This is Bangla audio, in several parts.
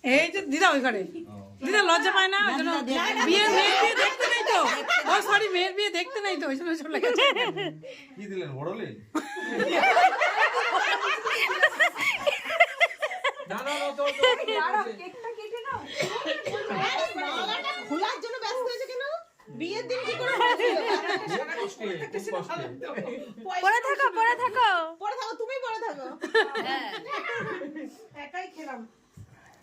এই যে দিদা ওই ঘরে দিদা লজ্জা পায় না বিয়ের মেয়ের বিয়ে দেখতে নেই তো ও সরি মেয়ের বিয়ে দেখতে নেই তো ওই জন্য চলে গেছে কি দিলেন বড়লে না না না তো কেকটা কেটে নাও মালাটা খোলার জন্য ব্যস্ত হয়েছে কেন বিয়ের দিন কি করে পড়ে থাকো পড়ে থাকো পড়ে থাকো তুমি পড়ে থাকো একাই খেলাম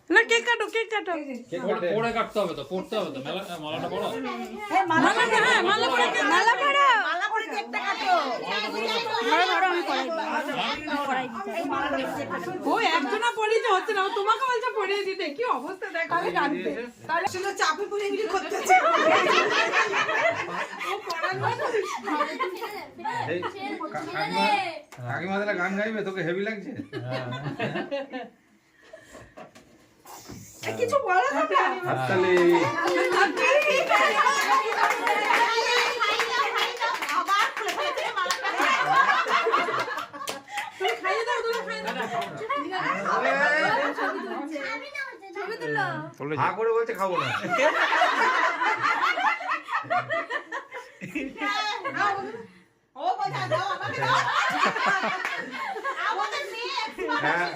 না কেক কাটো কেক কাটো কেক পড়ে কাটতে হবে তো পড়তে হবে তো মালাটা পড়ো হ্যাঁ মালা হ্যাঁ মালা পরে মালা পড়ো মালা পরে কেকটা কাটো ধরো ধরো আমি পড়াই ও একজনা পড়িয়ে হচ্ছে না তোমাকে বলছে পড়িয়ে দিতে কি অবস্থা দেখো আমি জানতে তাহলে শুনো চাপে পড়ে এগুলি করতেছে ও পড়ানো এই কাকিমা দিলা গান গাইবে তোকে হেভি লাগছে কিছু বলো না হাততালি আবার খুলে ফেলতে মালাটা তুমি খাইয়ে দাও তুমি খাইয়ে দাও ছবি তুলো হা করে বলছে খাবো না ও কথা দাও আমাকে দাও আমাদের মেয়ে হ্যাঁ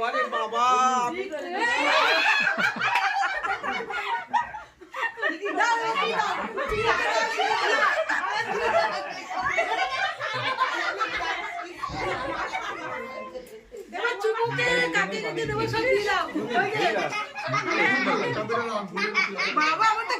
আরে বাবা চুমুকে কাকে কাকে দেবো সব দিয়ে দাও বাবা আমার তো